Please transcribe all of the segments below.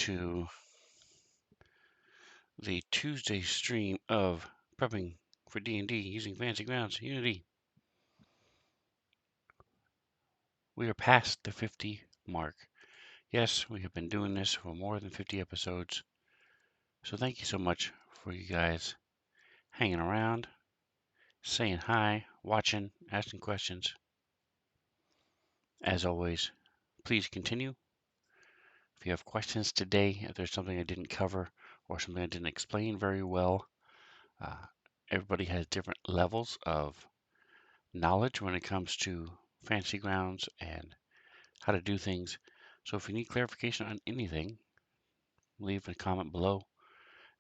to the Tuesday stream of prepping for D&D using Fantasy Grounds Unity. We are past the 50 mark. Yes, we have been doing this for more than 50 episodes. So thank you so much for you guys hanging around, saying hi, watching, asking questions. As always, please continue. If you have questions today, if there's something I didn't cover or something I didn't explain very well, everybody has different levels of knowledge when it comes to Fantasy Grounds and how to do things. So if you need clarification on anything, leave a comment below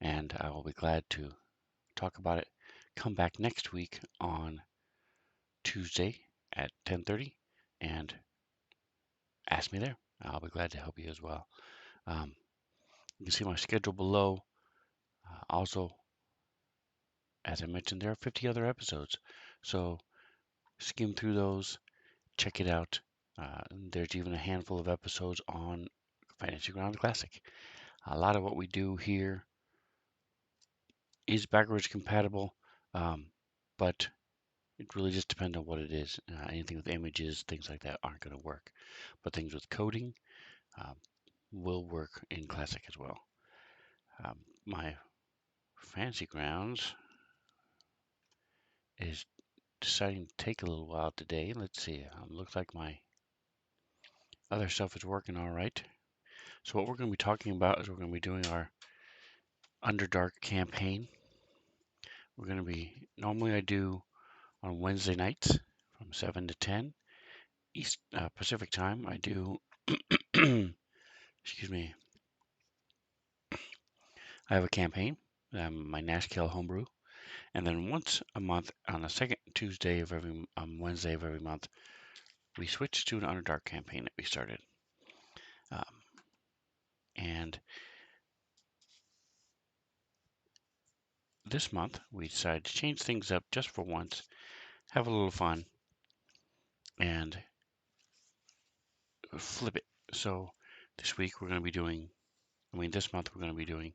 and I will be glad to talk about it. Come back next week on Tuesday at 10:30 and ask me there. I'll be glad to help you as well. You can see my schedule below. Also, as I mentioned, there are 50 other episodes. So skim through those, check it out. There's even a handful of episodes on Fantasy Grounds Classic. A lot of what we do here is backwards compatible, but it really just depends on what it is. Anything with images, things like that aren't going to work. But things with coding will work in Classic as well. My Fantasy Grounds is deciding to take a little while today. Let's see. Looks like my other stuff is working all right. So what we're going to be talking about is we're going to be doing our Underdark campaign. We're going to be, normally I do on Wednesday nights from 7 to 10 East Pacific time. I do, excuse me, I have a campaign, my Nashkel homebrew, and then once a month on the second Tuesday of every Wednesday of every month, we switch to an Underdark campaign that we started. And this month we decided to change things up just for once, have a little fun, and flip it. So this week we're going to be doing, this month we're going to be doing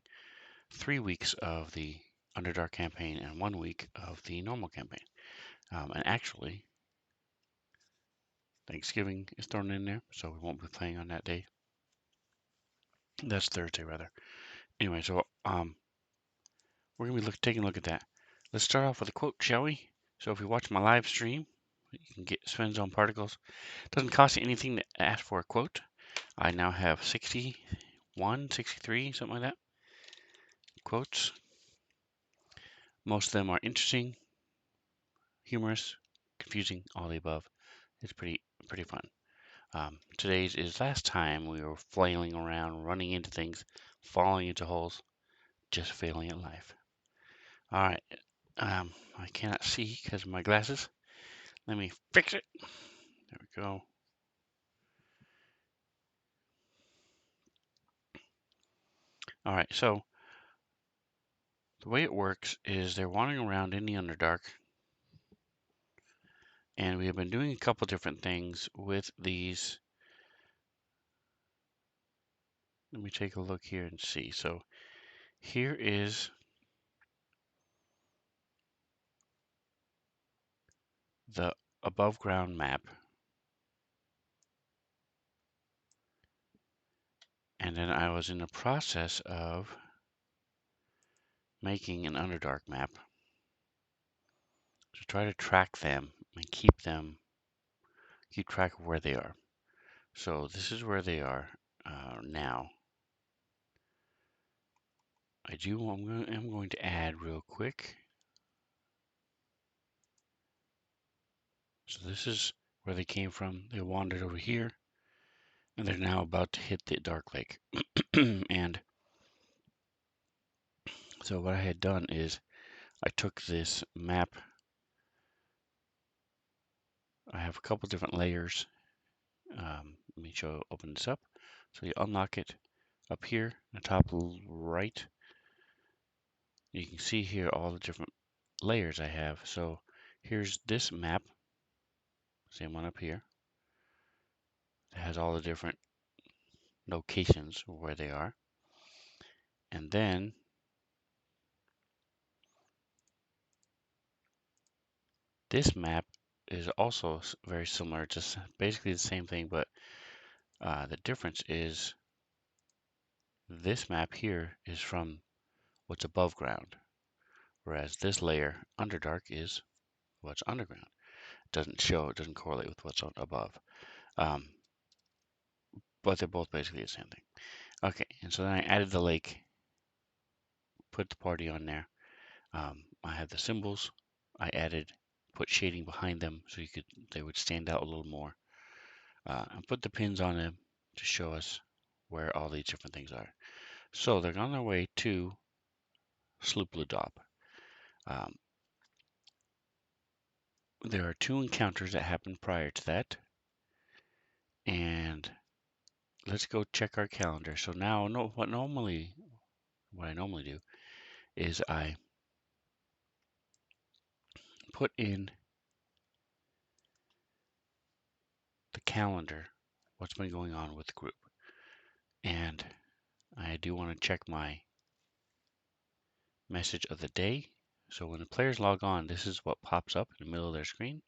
3 weeks of the Underdark campaign and 1 week of the normal campaign. And actually, Thanksgiving is thrown in there, so we won't be playing on that day. That's Thursday, rather. Anyway, so we're going to be taking a look at that. Let's start off with a quote, shall we? So if you watch my live stream, you can get Sven's Own Particles. Doesn't cost you anything to ask for a quote. I now have 61, 63, something like that, quotes. Most of them are interesting, humorous, confusing, all the above. It's pretty fun. Today's is last time we were flailing around, running into things, falling into holes, just failing at life. All right. I cannot see because of my glasses. Let me fix it. There we go. All right. So the way it works is they're wandering around in the Underdark, and we have been doing a couple different things with these. Let me take a look here and see. So here is the above ground map. And then I was in the process of making an Underdark map to try to track them and keep track of where they are. So this is where they are now. I'm going to add real quick. So this is where they came from. They wandered over here, and they're now about to hit the Dark Lake. And so what I had done is I took this map. I have a couple different layers. Let me open this up. So you unlock it up here in the top right. You can see here all the different layers I have. So here's this map, same one up here. It has all the different locations where they are. And then this map is also very similar, just basically the same thing, but the difference is this map here is from what's above ground, whereas this layer, Underdark, is what's underground. It doesn't correlate with what's on above. But they're both basically the same thing. Okay, and so then I added the lake, put the party on there. I had the symbols. I put shading behind them so they would stand out a little more. And put the pins on them to show us where all these different things are. So they're on their way to Sloop Ludop. Um, there are 2 encounters that happened prior to that. And let's go check our calendar. So now, what I normally do is I put in the calendar what's been going on with the group. And I do want to check my message of the day. So when the players log on, this is what pops up in the middle of their screen.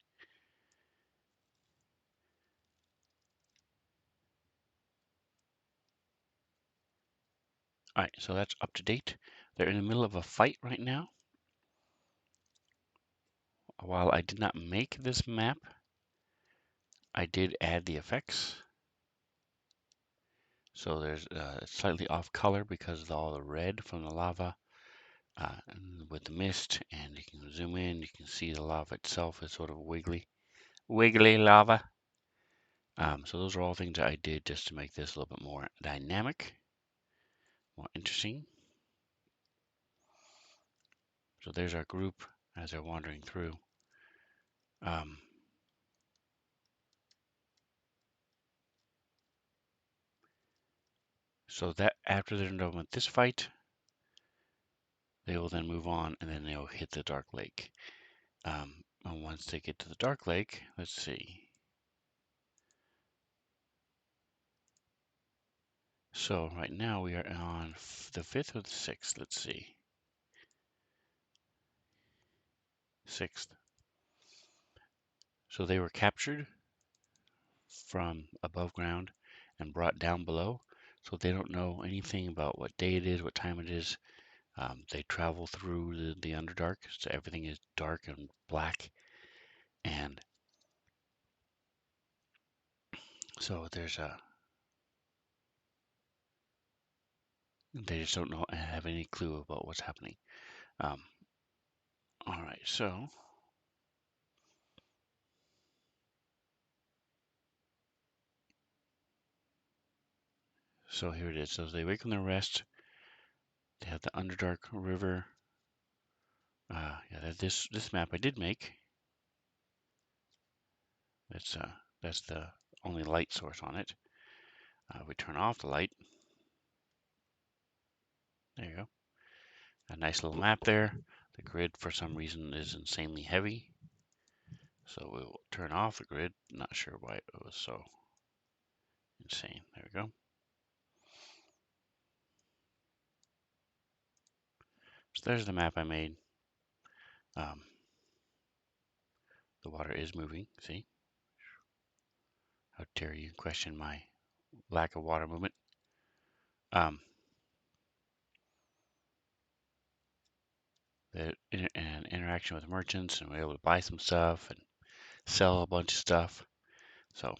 All right, so that's up to date. They're in the middle of a fight right now. While I did not make this map, I did add the effects. So there's slightly off color because of all the red from the lava with the mist, and you can zoom in, you can see the lava itself is sort of wiggly lava. So those are all things that I did just to make this a little bit more dynamic, more interesting. So there's our group as they're wandering through. So that after they're done with this fight, they will then move on and then they'll hit the Dark Lake. And once they get to the Dark Lake, let's see. So right now we are on the 5th or the 6th. Let's see. 6th. So they were captured from above ground and brought down below. So they don't know anything about what day it is, what time it is. They travel through the Underdark, so everything is dark and black. And so they just don't know and have any clue about what's happening. All right, so here it is. So they wake from their rest. They have the Underdark River. Yeah, this map I did make. That's the only light source on it. We turn off the light. There you go. A nice little map there. The grid, for some reason, is insanely heavy. So we'll turn off the grid. Not sure why it was so insane. There we go. So there's the map I made. The water is moving. See? How dare you question my lack of water movement? And interaction with merchants, and we're able to buy some stuff and sell a bunch of stuff. So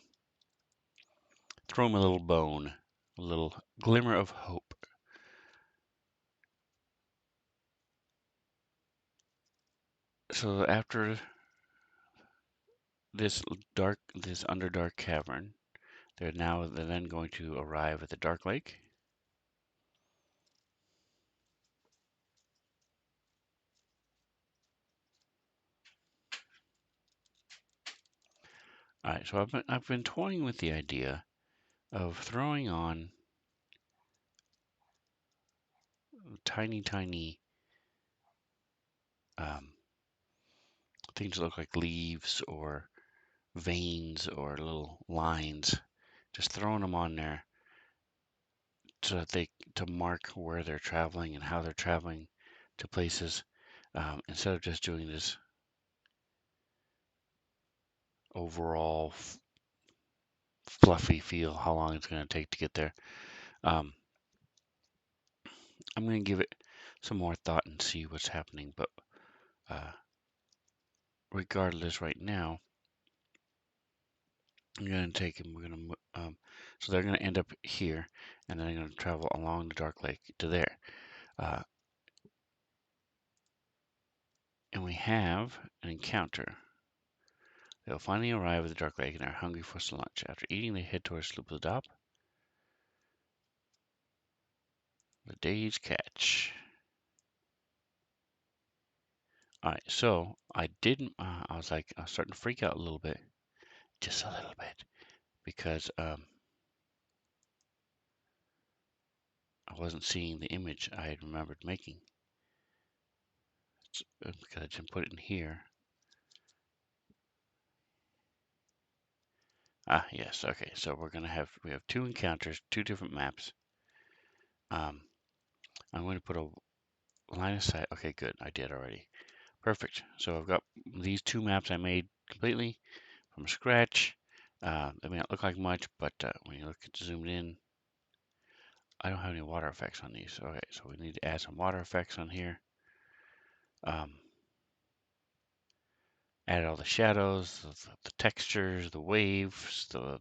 throw them a little bone, a little glimmer of hope. So after this Underdark cavern, they're then going to arrive at the Dark Lake. All right, so I've been toying with the idea of throwing on tiny things that look like leaves or veins or little lines, just throwing them on there so that to mark where they're traveling and how they're traveling to places, instead of just doing this overall fluffy feel, how long it's going to take to get there. Um, I'm going to give it some more thought and see what's happening. But regardless, right now, I'm going to take them. We're going to so they're going to end up here, and then they're going to travel along the Dark Lake to there. And we have an encounter. They'll finally arrive at the Dark Lake and are hungry for some lunch. After eating, they head towards Sloop of the Dop. The day's catch. All right, so I didn't. I was starting to freak out a little bit, just a little bit, because I wasn't seeing the image I had remembered making. Because I didn't put it in here. Ah, yes. Okay, so we have two encounters, two different maps. I'm going to put a line of sight. Okay, good. I did already. Perfect. So I've got these two maps I made completely from scratch. They may not look like much, but when you look at zoomed in, I don't have any water effects on these. Okay, so we need to add some water effects on here. Add all the shadows, the textures, the waves, the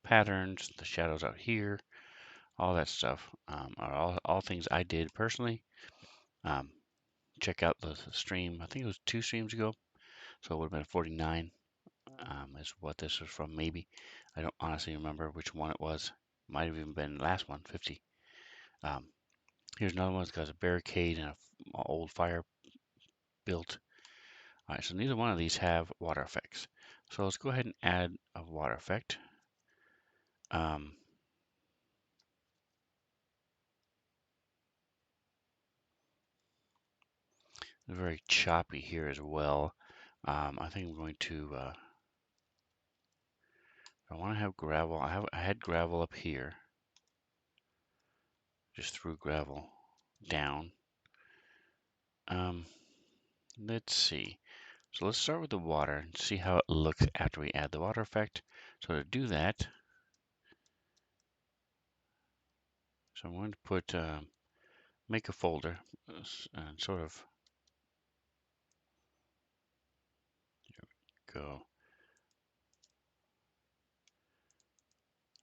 patterns, the shadows out here, all that stuff are all things I did personally. Check out the stream. I think it was 2 streams ago, so it would have been 49. Is what this was from, maybe. I don't honestly remember which one it was. Might have even been the last one, 50. Here's another one that's got a barricade and an old fire built. All right, so neither one of these have water effects. So let's go ahead and add a water effect. Very choppy here as well. I think I'm going to. I want to have gravel. I had gravel up here. Just threw gravel down. Let's see. So let's start with the water and see how it looks after we add the water effect. So to do that, so I'm going to put make a folder and sort of go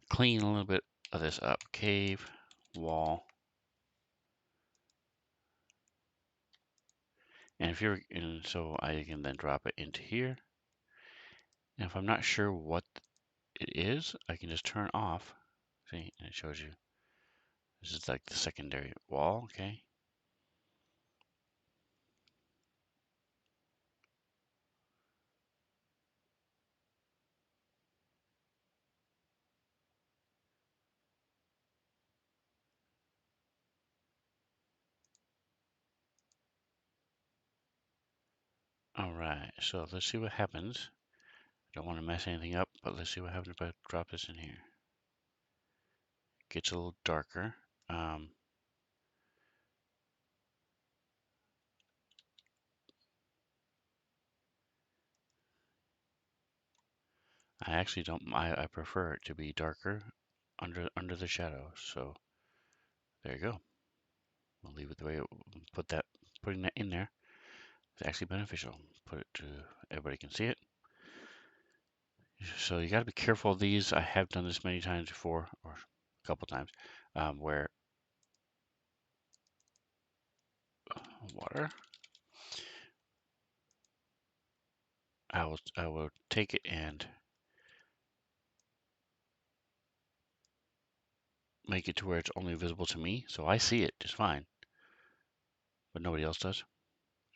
clean a little bit of this up. Cave, wall, and if you're and so I can then drop it into here. And if I'm not sure what it is, I can just turn off. See, and it shows you this is like the secondary wall. Okay. All right. So let's see what happens. I don't want to mess anything up, but let's see what happens if I drop this in here. Gets a little darker. I actually don't. I prefer it to be darker under the shadows. So there you go. We'll leave it the way it. Putting that in there is actually beneficial. Put it to everybody can see it. So you got to be careful of these. I have done this many times before, or a couple times, where water. I will take it and make it to where it's only visible to me, so I see it just fine, but nobody else does.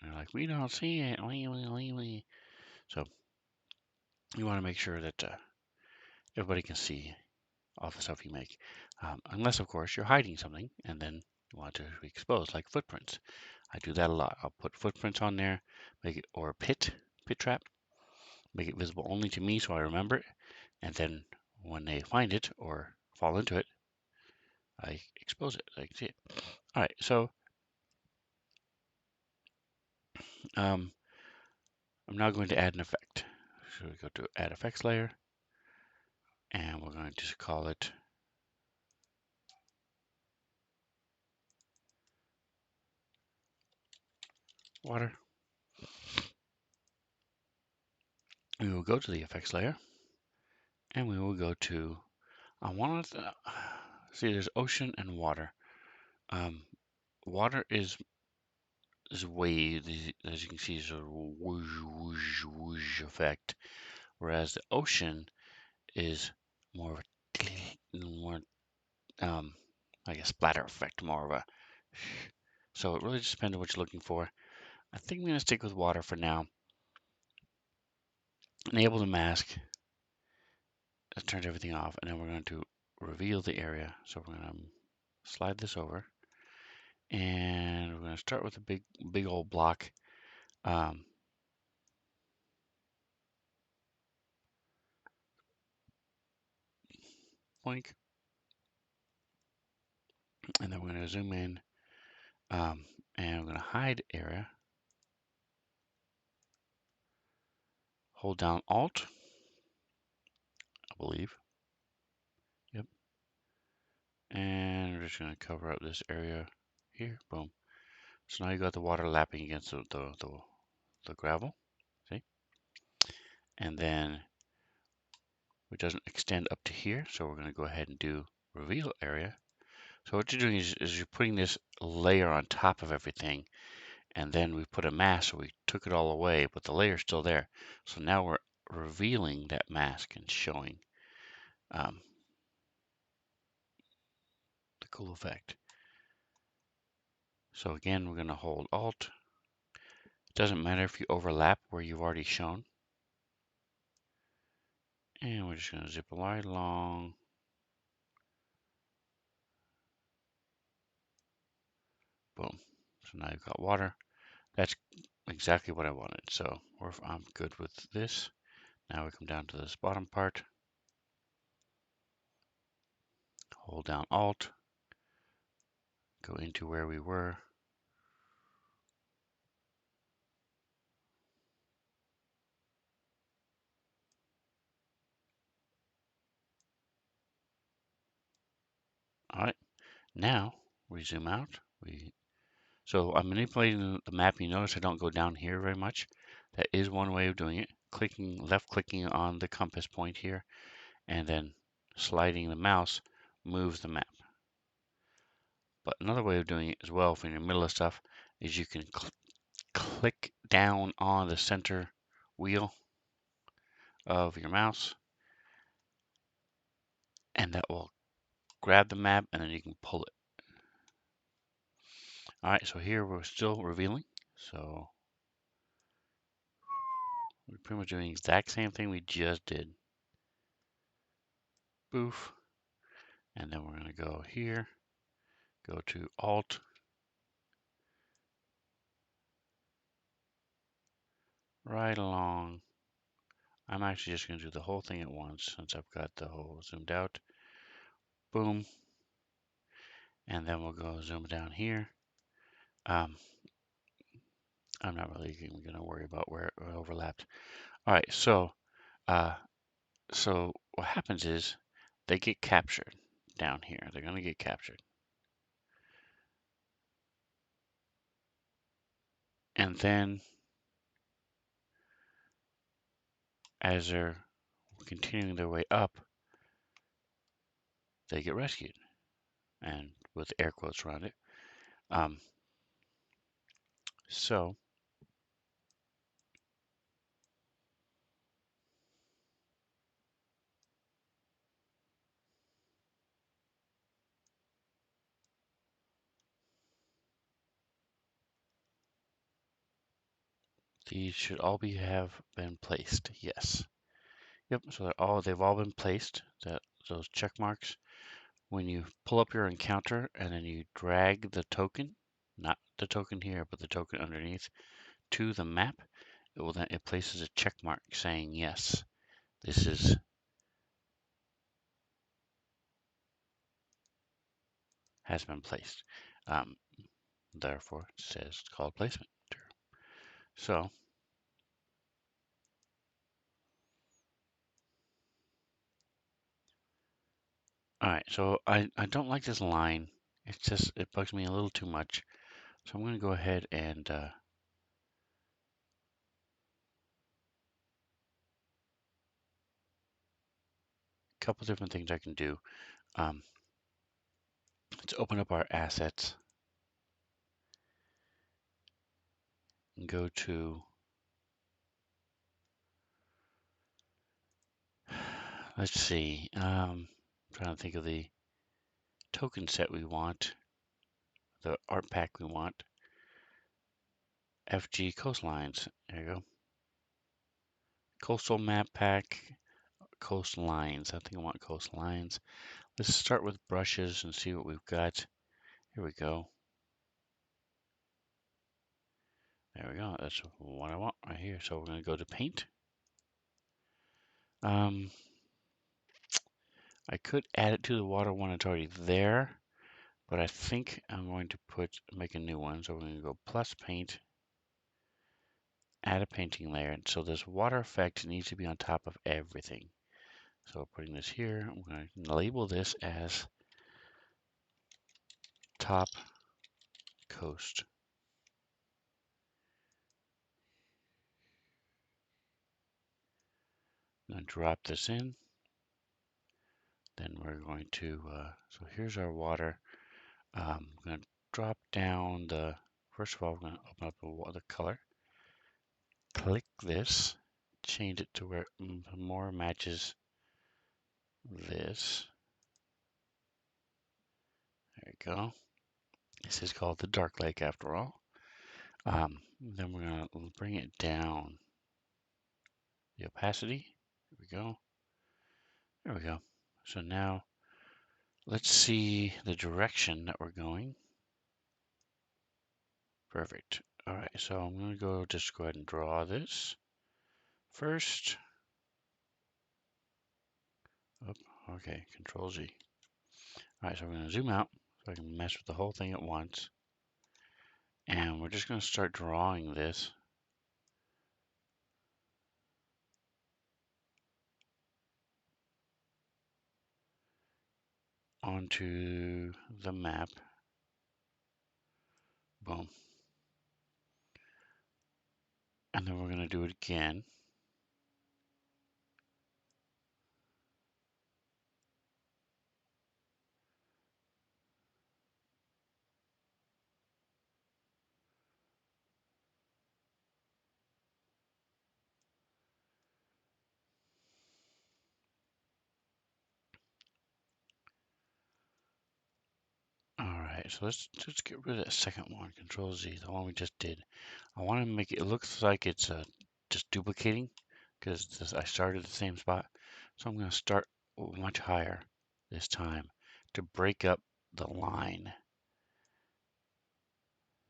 And they're like, we don't see it. So you want to make sure that everybody can see all the stuff you make, unless of course you're hiding something and then you want to be exposed, like footprints. I do that a lot. I'll put footprints on there, make it or a pit trap, make it visible only to me so I remember it, and then when they find it or fall into it, I expose it. I can see it. All right, so I'm now going to add an effect. So we go to Add Effects layer, and we're going to just call it water. We will go to the effects layer, and we will go to, I want to see, there's ocean and water. Water is wave, as you can see, is a whoosh, whoosh, whoosh effect, whereas the ocean is more of a more, like a splatter effect, more of a. So it really just depends on what you're looking for. I think I'm going to stick with water for now. Enable the mask. That turns everything off, and then we're going to reveal the area. So we're going to slide this over, and we're going to start with a big old block. Blink, and then we're going to zoom in, and we're going to hide area. Hold down Alt, I believe. Yep. And we're just going to cover up this area here. Boom. So now you got the water lapping against the gravel. See? And then it doesn't extend up to here. So we're going to go ahead and do reveal area. So what you're doing is you're putting this layer on top of everything. And then we put a mask, so we took it all away, but the layer's still there. So now we're revealing that mask and showing the cool effect. So again, we're going to hold Alt. It doesn't matter if you overlap where you've already shown. And we're just going to zip right along. Boom. So now you've got water. That's exactly what I wanted. So I'm good with this. Now we come down to this bottom part. Hold down Alt. Go into where we were. All right. Now we zoom out. So I'm manipulating the map. You notice I don't go down here very much. That is one way of doing it. Left clicking on the compass point here, and then sliding the mouse moves the map. But another way of doing it as well, if you're in the middle of stuff, is you can click down on the center wheel of your mouse, and that will grab the map, and then you can pull it. All right, so here we're still revealing. So we're pretty much doing the exact same thing we just did. Boof. And then we're going to go here, go to Alt, right along. I'm actually just going to do the whole thing at once since I've got the whole zoomed out. Boom. And then we'll go zoom down here. I'm not really even going to worry about where it overlapped. All right, so what happens is they get captured down here. They're going to get captured. And then as they're continuing their way up, they get rescued, and with air quotes around it. So these should all have been placed. Yes. Yep. So they've all been placed. Those check marks. When you pull up your encounter and then you drag the token, not the token here, but the token underneath, to the map, it places a check mark saying yes. This is has been placed. Um, Therefore, it says it's called placement. So, all right, so I don't like this line. It's just, it bugs me a little too much. So I'm going to go ahead and a couple different things I can do. Um, let's open up our assets and go to, let's see, trying to think of the token set we want, the art pack we want. FG coastlines. There you go. Coastal map pack, coastlines. I think I want coastlines. Let's start with brushes and see what we've got. Here we go. There we go. That's what I want right here. So we're going to go to paint. I could add it to the water one that's already there, but I think I'm going to make a new one. So we're going to go plus paint, add a painting layer. And so this water effect needs to be on top of everything. So putting this here, I'm going to label this as top coast. I'm going to drop this in. Then we're going to, so here's our water. I'm going to drop down first of all, we're going to open up the water color. Click this, change it to where it more matches this. There you go. This is called the Dark Lake after all. Then we're going to bring it down the opacity. Here we go. There we go. So now let's see the direction that we're going. Perfect. All right, so I'm going to just go ahead and draw this first. Oh, okay, Control Z. All right, so we're going to zoom out so I can mess with the whole thing at once. And we're just going to start drawing this. Onto the map. Boom. And then we're going to do it again. All right, so let's just get rid of that second one, Control Z, the one we just did. I want to make it looks like it's just duplicating because I started at the same spot. So I'm going to start much higher this time to break up the line.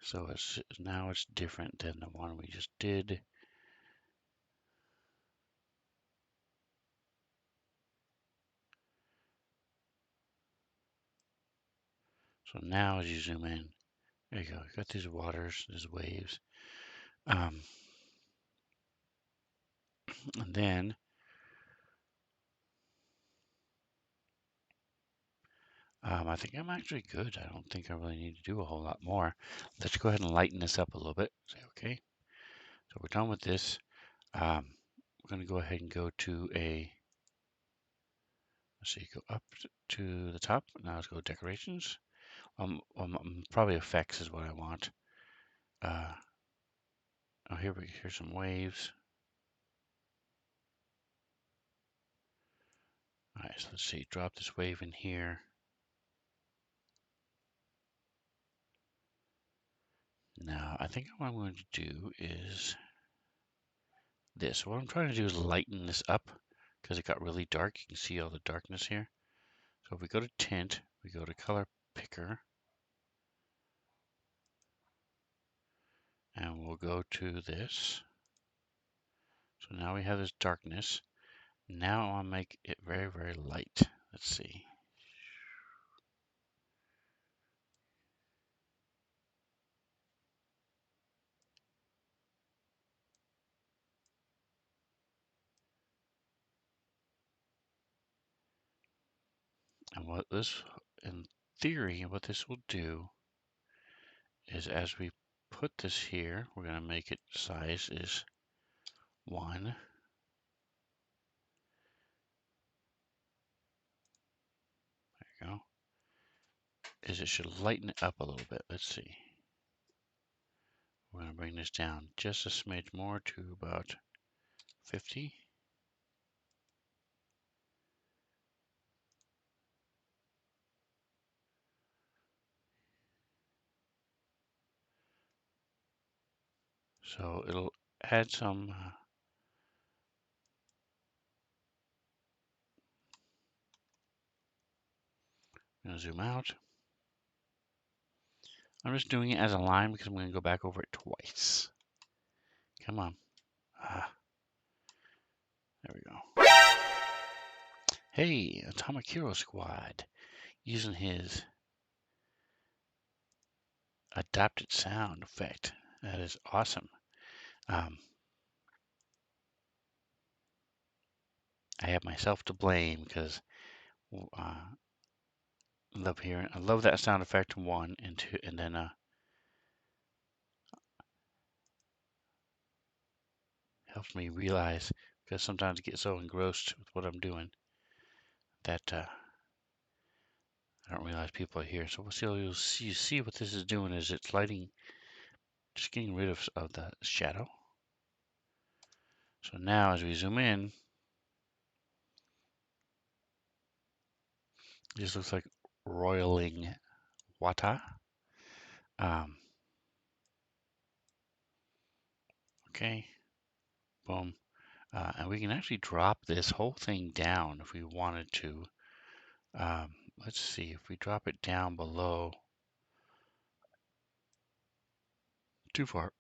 So now it's different than the one we just did. So now as you zoom in, there you go. You got these waters, these waves. And then I think I'm actually good. I don't think I really need to do a whole lot more. Let's go ahead and lighten this up a little bit. Say, okay, so we're done with this. We're going to go ahead and go to let's see, go up to the top. Now let's go decorations. Probably effects is what I want. Oh, here's some waves. All right, so let's see, drop this wave in here. Now, I think what I'm going to do is this. What I'm trying to do is lighten this up because it got really dark. You can see all the darkness here. So if we go to tint, we go to color picker, and we'll go to this. So now we have this darkness. Now I'll make it very, very light. Let's see. what this, in theory, what this will do is as we put this here, we're going to make it size is 1. There you go. Is it should lighten it up a little bit. Let's see. We're going to bring this down just a smidge more to about 50. So it'll add some I'm going to zoom out. I'm just doing it as a line because I'm going to go back over it twice. Come on. There we go. Hey, Atomic Hero Squad using his adapted sound effect. That is awesome. I have myself to blame because I love hearing. I love that sound effect in 1 and 2, and then helps me realize because sometimes I get so engrossed with what I'm doing that I don't realize people are here. So you'll see what this is doing is it's lighting, just getting rid of the shadow. So now as we zoom in, this looks like roiling water. Okay, boom. And we can actually drop this whole thing down if we wanted to. Let's see, if we drop it down below, too far.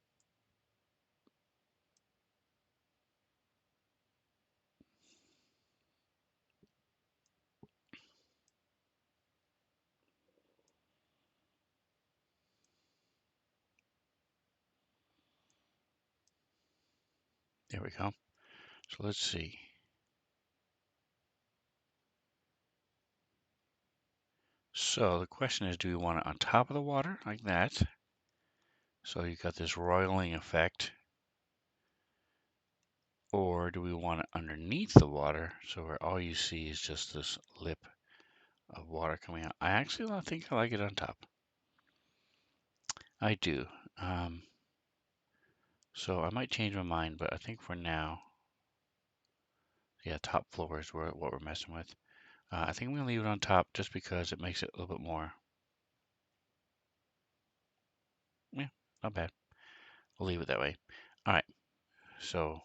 There we go. So let's see. So the question is, do we want it on top of the water like that? So you got this roiling effect. Or do we want it underneath the water so where all you see is just this lip of water coming out? I actually don't think I like it on top. I do. So I might change my mind, but I think for now, yeah, top floor is what we're messing with. I think I'm going to leave it on top just because it makes it a little bit more, yeah, not bad. We'll leave it that way. All right, so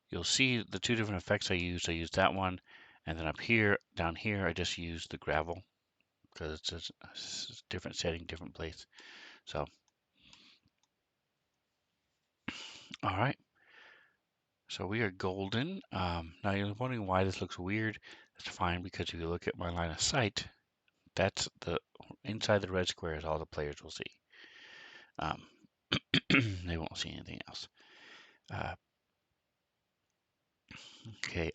you'll see the 2 different effects I used. I used that one, and then up here, down here, I just used the gravel because it's a different setting, different place. So, all right. So we are golden. Now you're wondering why this looks weird. That's fine because if you look at my line of sight, that's the inside the red square is all the players will see. They won't see anything else. Okay,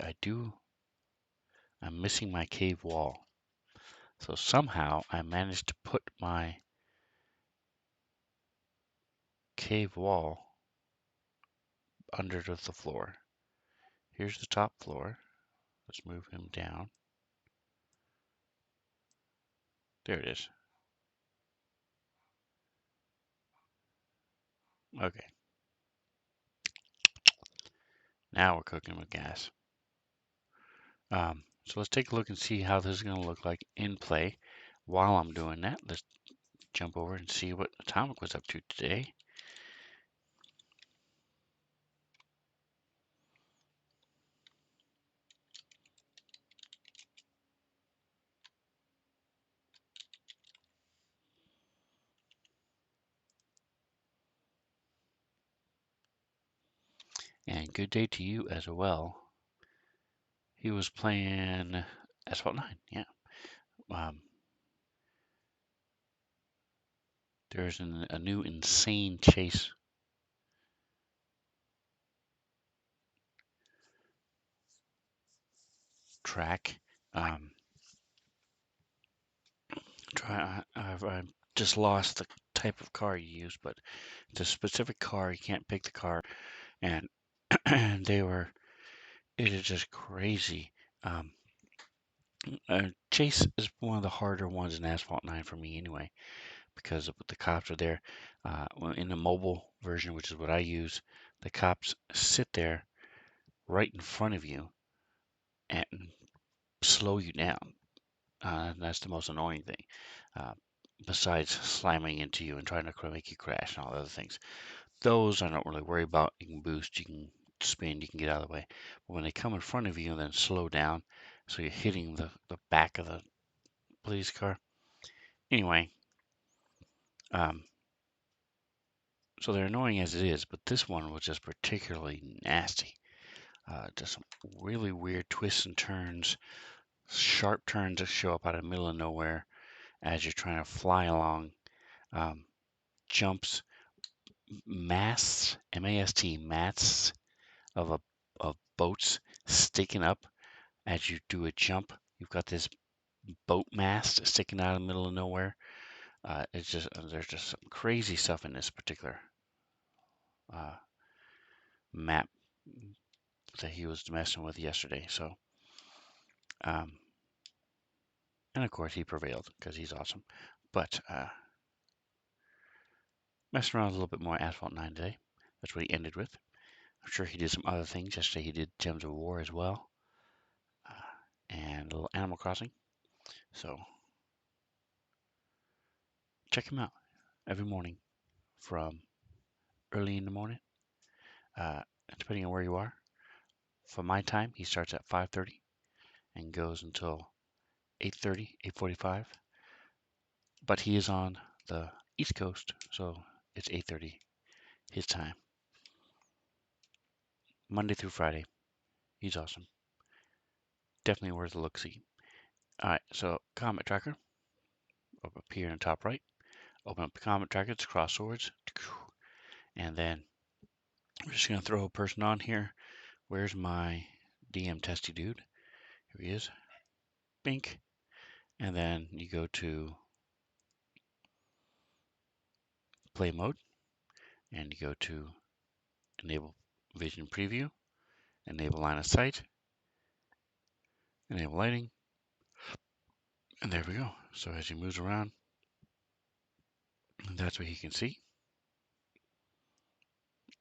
I'm missing my cave wall. So somehow I managed to put my cave wall under the floor. Here's the top floor. Let's move him down. There it is. Okay. Now we're cooking with gas. So let's take a look and see how this is going to look like in play. While I'm doing that, let's jump over and see what Atomic was up to today. And good day to you as well. He was playing Asphalt 9, yeah. There's a new Insane Chase track. I've just lost the type of car you use, but it's a specific car. You can't pick the car, and and it is just crazy. Um, Chase is one of the harder ones in Asphalt 9 for me anyway, because the cops are there. In the mobile version, which is what I use, the cops sit there right in front of you and slow you down. That's the most annoying thing. Uh, Besides slamming into you and trying to make you crash and all the other things. Those I don't really worry about. You can boost, you can spin, you can get out of the way. But when they come in front of you and then slow down, so you're hitting the back of the police car. Anyway, um, so they're annoying as it is, but this one was just particularly nasty. Just some really weird twists and turns, sharp turns that show up out of the middle of nowhere as you're trying to fly along. Um, Jumps, masts, M-A-S-T, masts of of boats sticking up as you do a jump. You've got this boat mast sticking out of the middle of nowhere. It's just there's just some crazy stuff in this particular uh, map that he was messing with yesterday. So, um, and of course he prevailed because he's awesome. But messing around a little bit more Asphalt 9 today. That's what he ended with. I'm sure he did some other things. Yesterday he did Gems of War as well, and a little Animal Crossing. So check him out every morning from early in the morning, uh, depending on where you are. For my time, he starts at 5:30 and goes until 8:30, 8:45. But he is on the East Coast, so it's 8:30 his time. Monday through Friday. He's awesome. Definitely worth a look-see. All right, so Comet Tracker up here in the top right. Open up the Comet Tracker. It's cross swords, and then we're just gonna throw a person on here. Where's my DM testy dude? Here he is. Bink. And then you go to play mode and you go to enable vision preview, enable line of sight, enable lighting, and there we go. So as he moves around, that's what he can see.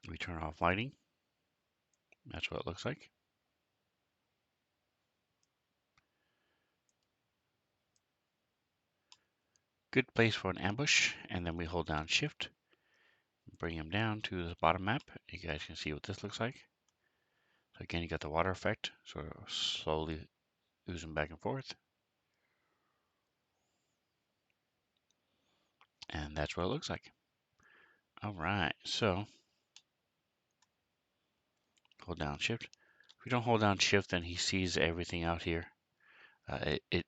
We turn off lighting. That's what it looks like. Good place for an ambush. And then we hold down shift, bring him down to the bottom map. You guys can see what this looks like. So again, you got the water effect, sort of slowly oozing back and forth. And that's what it looks like. All right, so hold down shift. If you don't hold down shift, then he sees everything out here. It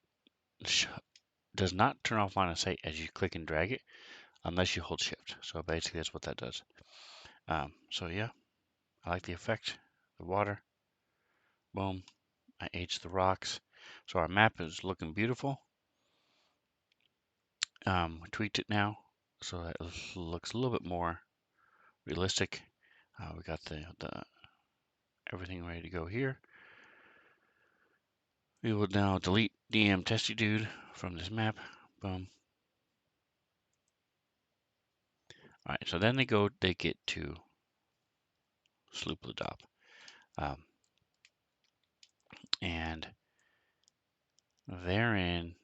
does not turn off line of sight as you click and drag it unless you hold shift. So basically that's what that does. So yeah, I like the effect. The water, boom, I aged the rocks. So our map is looking beautiful. We tweaked it now so that it looks a little bit more realistic. We got the everything ready to go here. We will now delete DM Testy Dude from this map. Boom. All right, so then they get to Sloop Ladop. And therein,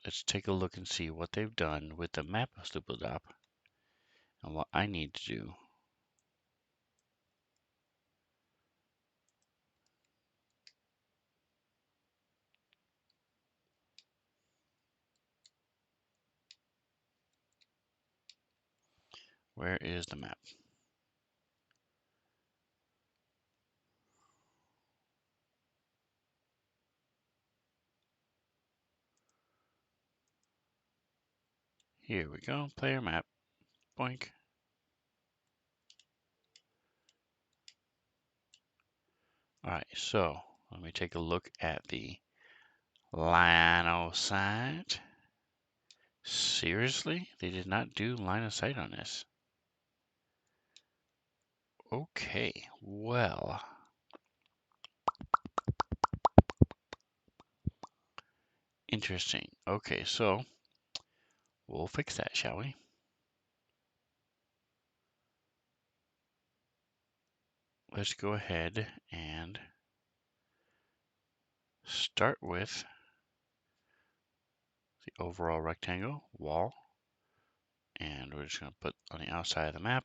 let's take a look and see what they've done with the map of Sloop Ladop and what I need to do. Where is the map? Here we go, player map. Boink. All right, so let me take a look at the line of sight. Seriously? They did not do line of sight on this. Okay, well. Interesting. Okay, so we'll fix that, shall we? Let's go ahead and start with the overall rectangle wall. And we're just going to put on the outside of the map.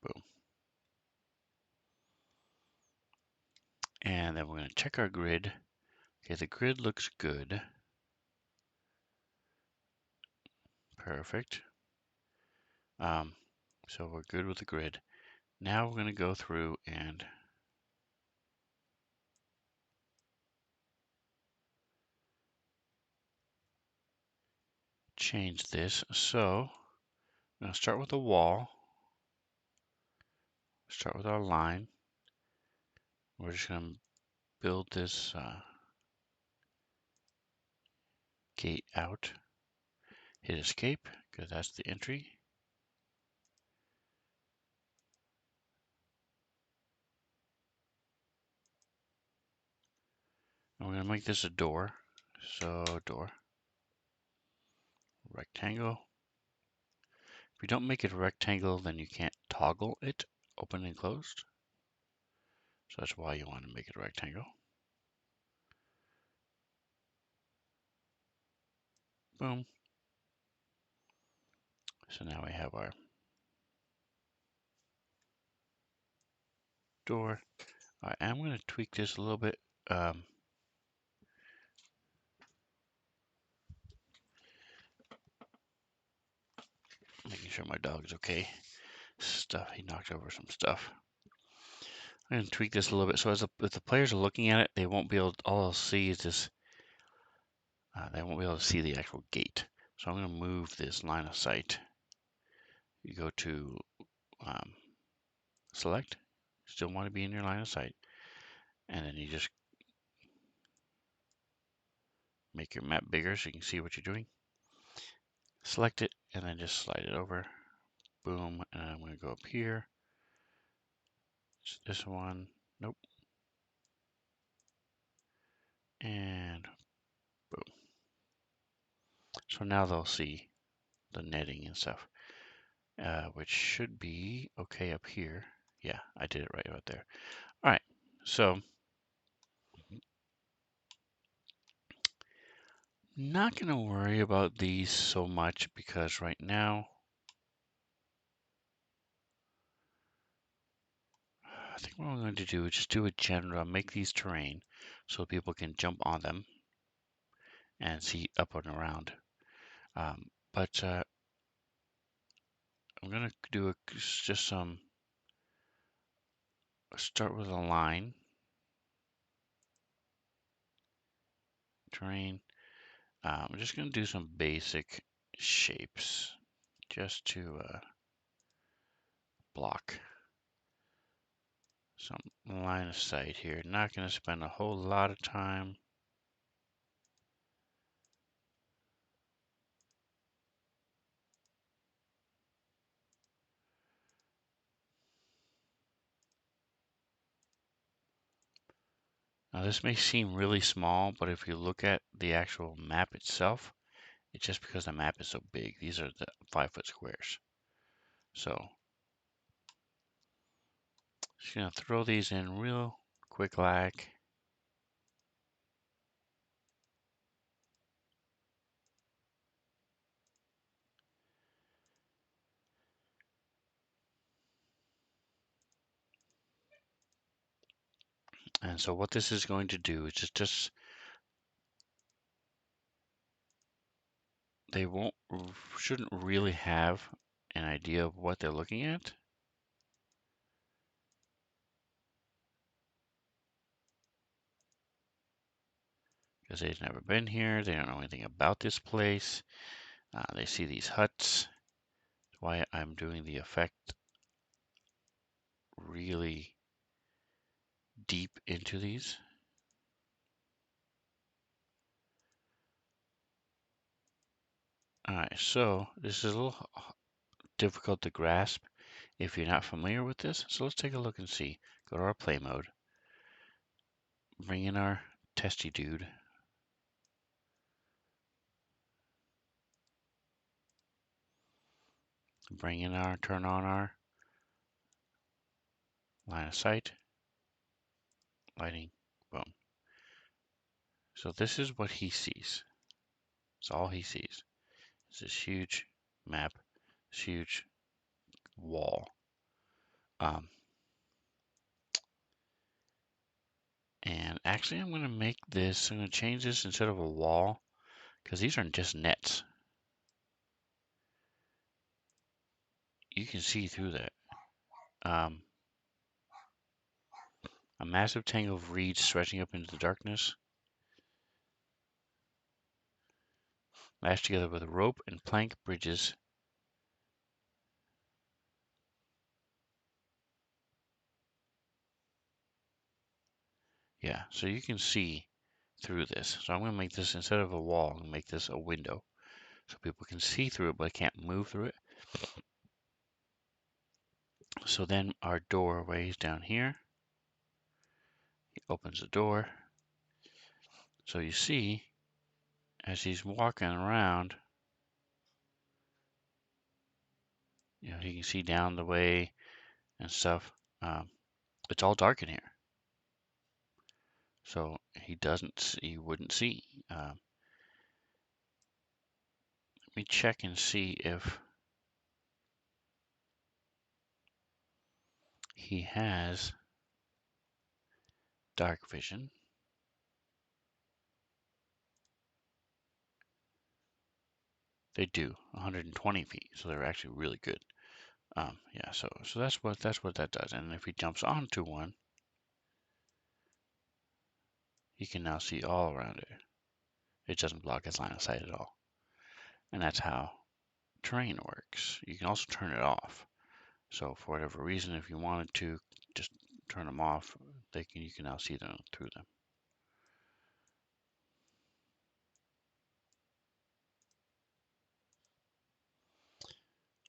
Boom. And then we're going to check our grid. Okay, the grid looks good. Perfect. So we're good with the grid. Now we're going to go through and change this. So I'm going to start with the wall. Start with our line. We're just going to build this gate out. Hit escape because that's the entry. And we're going to make this a door. So door. Rectangle. If you don't make it a rectangle, then you can't toggle it open and closed. So that's why you want to make it a rectangle. Boom. So now we have our door. All right, I'm going to tweak this a little bit. Making sure my dog is okay. He knocked over some stuff. I'm going to tweak this a little bit. So if the players are looking at it, they won't be able to, all they'll see is this, they won't be able to see the actual gate. So I'm going to move this line of sight. You go to select, still want to be in your line of sight. And then you just make your map bigger so you can see what you're doing. Select it and then just slide it over. Boom. And I'm going to go up here. It's this one. Nope. And boom. So now they'll see the netting and stuff, which should be okay up here. Yeah, I did it right out there. All right. So not going to worry about these so much because right now, I think what I'm going to do is just do a general, make these terrain so people can jump on them and see up and around. But I'm going to do just some, start with a line, terrain. I'm just going to do some basic shapes just to block some line of sight here. Not going to spend a whole lot of time. Now this may seem really small, but if you look at the actual map itself, it's just because the map is so big. These are the 5-foot squares. So just going to throw these in real quick like. And so what this is going to do is just they shouldn't really have an idea of what they're looking at. Because they've never been here. They don't know anything about this place. They see these huts. That's why I'm doing the effect really deep into these. All right, so this is a little difficult to grasp if you're not familiar with this. So let's take a look and see. Go to our play mode, bring in our testy dude. Turn on our line of sight, lighting, boom. So this is what he sees. It's all he sees. It's this huge map, this huge wall. And actually I'm going to change this instead of a wall, because these are just nets. You can see through that. A massive tangle of reeds stretching up into the darkness, lashed together with a rope and plank bridges. Yeah, so you can see through this. So I'm going to make this, instead of a wall, I'm going to make this a window. So people can see through it, but can't move through it. So then our doorway is down here. He opens the door. So you see, as he's walking around, you know, he can see down the way and stuff. It's all dark in here. So he wouldn't see. Let me check and see if he has dark vision. They do 120 feet, so they're actually really good. Yeah, so that's what that does. And if he jumps onto one, he can now see all around it. It doesn't block his line of sight at all. And that's how terrain works. You can also turn it off. So for whatever reason, if you wanted to just turn them off, you can now see them through them.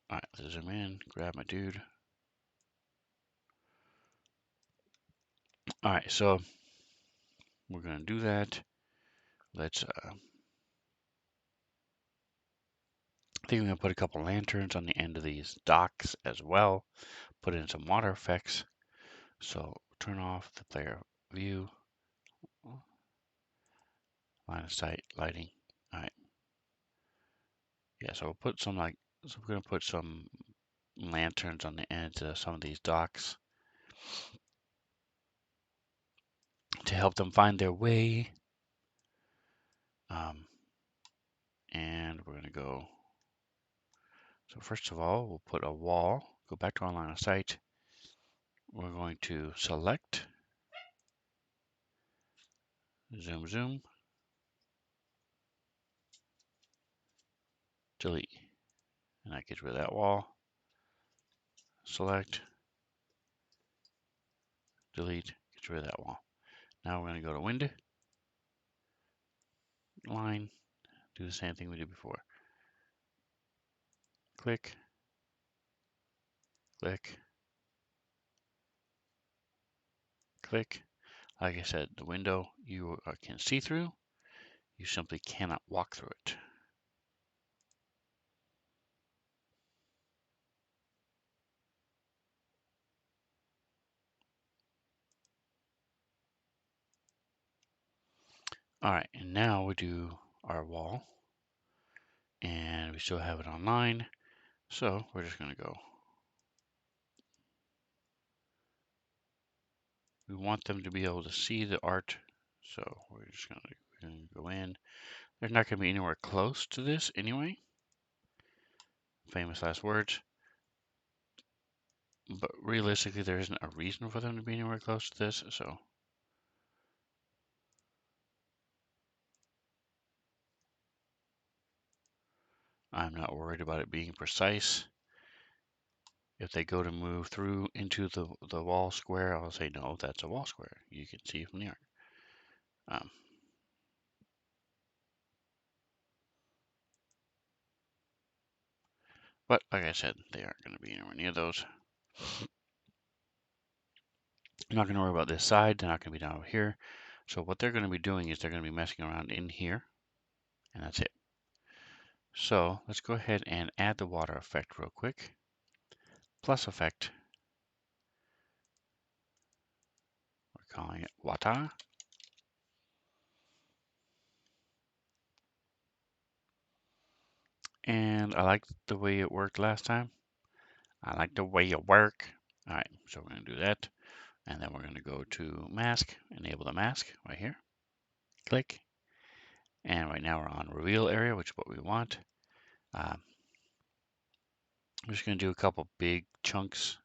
All right, let's zoom in, grab my dude. All right, so we're gonna do that. Let's, I think I'm gonna put a couple lanterns on the end of these docks as well. Put in some water effects. So turn off the player view, line of sight, lighting. All right. Yeah, so we'll put some so we're gonna put some lanterns on the end of some of these docks to help them find their way. And we're gonna go. So first of all, we'll put a wall. Go back to our line of sight. We're going to select, zoom, delete, and that gets rid of that wall. Select, delete, gets rid of that wall. Now we're going to go to window, line, do the same thing we did before. Click, click, click. Like I said, the window you can see through, you simply cannot walk through it. All right, and now we do our wall, and we still have it online. So we're just going to go. We want them to be able to see the art, so we're just going to go in. They're not going to be anywhere close to this anyway. Famous last words. But realistically, there isn't a reason for them to be anywhere close to this, so. I'm not worried about it being precise. If they go to move through into the wall square, I'll say, no, that's a wall square. You can see from the art. But like I said, they aren't going to be anywhere near those. I'm not going to worry about this side. They're not going to be down over here. So what they're going to be doing is they're going to be messing around in here, and that's it. So let's go ahead and add the water effect real quick. Plus effect. We're calling it water. And I like the way it worked last time. I like the way it work. All right, so we're going to do that. And then we're going to go to mask, enable the mask right here. Click. And right now we're on reveal area, which is what we want. I'm just going to do a couple big chunks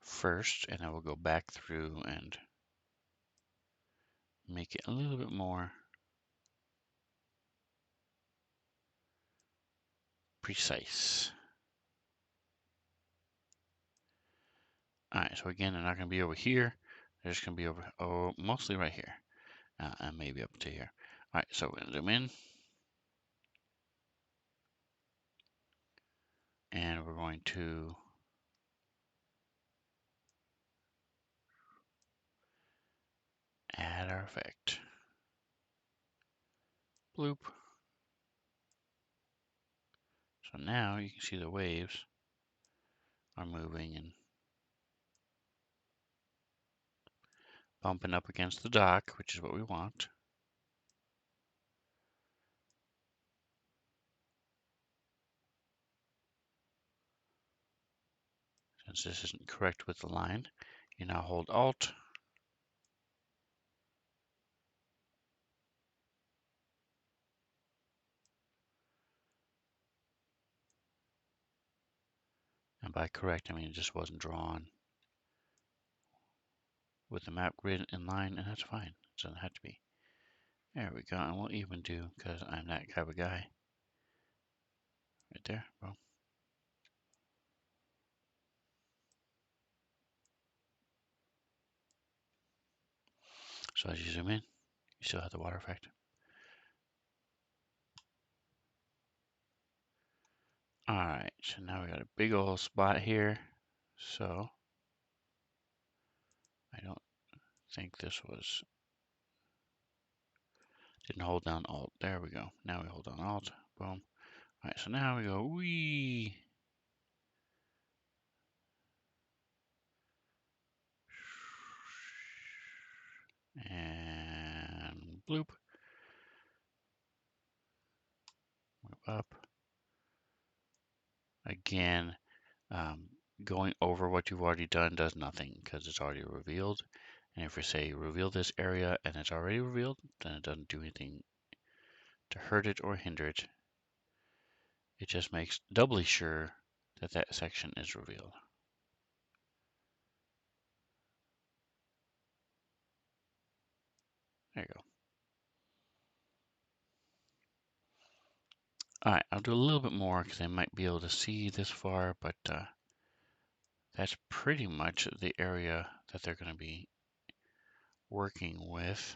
first, and then we'll go back through and make it a little bit more precise. All right, so again, they're not going to be over here. They're just going to be over, mostly right here, and maybe up to here. All right, so we're going to zoom in, and we're going to add our effect. Bloop. So now you can see the waves are moving and bumping up against the dock, which is what we want. Since this isn't correct with the line, you now hold Alt. And by correct, I mean it just wasn't drawn with the map grid in line, and that's fine. It doesn't have to be. There we go, and we'll even do, because I'm that type of guy. Right there, boom. So as you zoom in, you still have the water effect. Alright, so now we got a big old spot here. So, I don't think this was, didn't hold down Alt. There we go. Now we hold down Alt, boom. Alright, so now we go, wee. And bloop. Move up. Again, going over what you've already done does nothing because it's already revealed. And if we say reveal this area and it's already revealed, then it doesn't do anything to hurt it or hinder it. It just makes doubly sure that that section is revealed. There you go. All right, I'll do a little bit more because I might be able to see this far, but that's pretty much the area that they're going to be working with.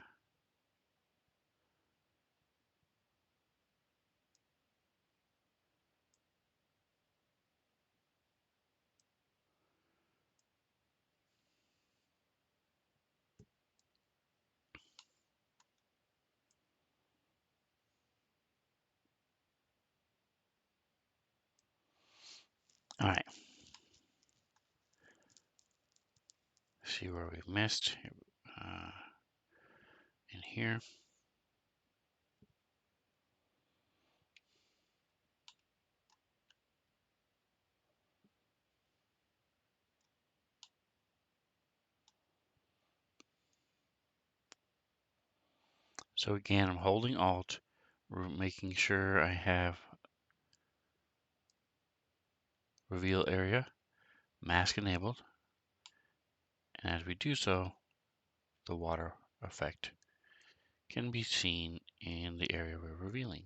All right. See where we've missed in here. So again, I'm holding Alt, making sure I have reveal area, mask enabled, and as we do so, the water effect can be seen in the area we're revealing.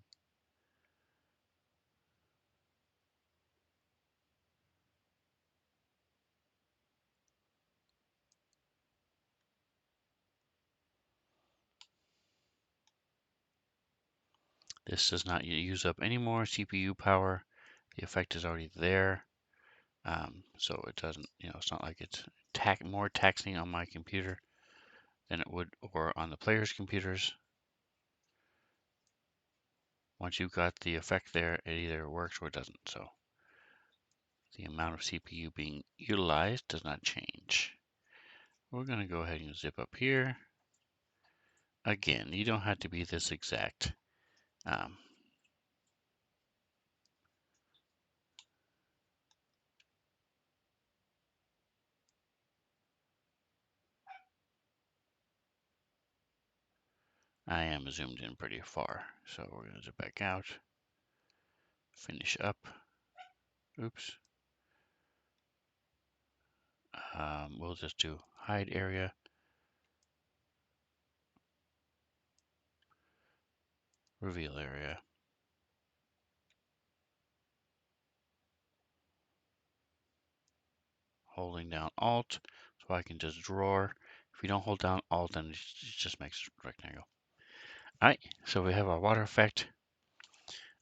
This does not use up any more CPU power. The effect is already there. So it doesn't, it's not like it's more taxing on my computer than it would or on the player's computers. Once you've got the effect there, it either works or it doesn't. So the amount of CPU being utilized does not change. We're going to go ahead and zip up here. Again, you don't have to be this exact. I am zoomed in pretty far, so we're going to zip back out, finish up. Oops. We'll just do hide area. Reveal area. Holding down Alt, so I can just draw. If you don't hold down Alt, then it just makes a rectangle. Alright, so we have our water effect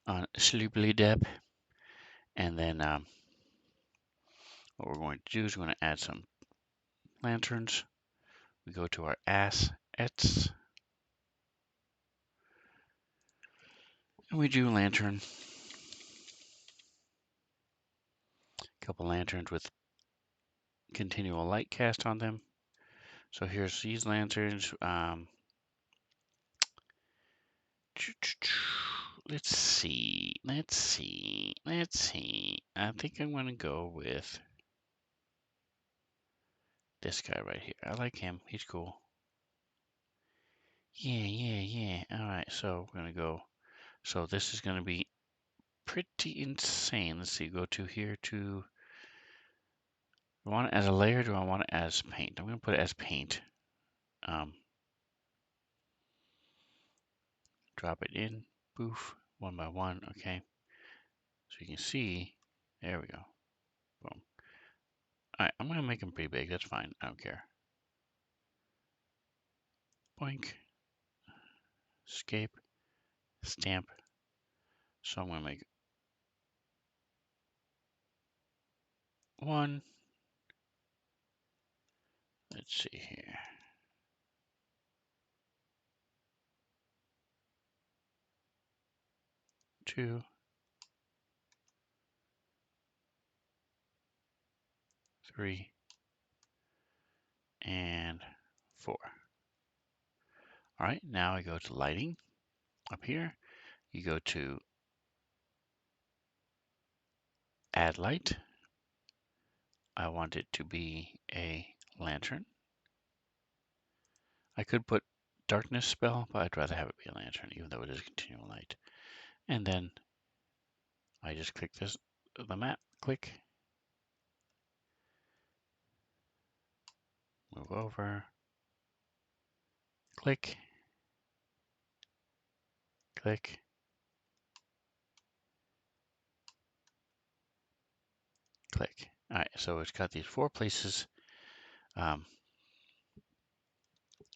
on Sleepily Deb. And then what we're going to do is we're going to add some lanterns. We go to our assets. And we do lantern. A couple lanterns with continual light cast on them. So here's these lanterns. Let's see. I think I'm going to go with this guy right here. I like him. He's cool. Yeah. All right, so we're going to go. So this is going to be pretty insane. Let's see. Go to here to. Do I want it as a layer? Or do I want it as paint? I'm going to put it as paint. Drop it in. Poof. One by one. Okay. So you can see. There we go. Boom. All right. I'm going to make them pretty big. That's fine. I don't care. Boink. Escape. Stamp. So I'm going to make one. Let's see here. Two. Three. And four. All right. Now I go to lighting. Up here, you go to add light. I want it to be a lantern. I could put darkness spell, but I'd rather have it be a lantern, even though it is continual light. And then I just click the map, click, move over, click, click, click. All right, so it's got these 4 places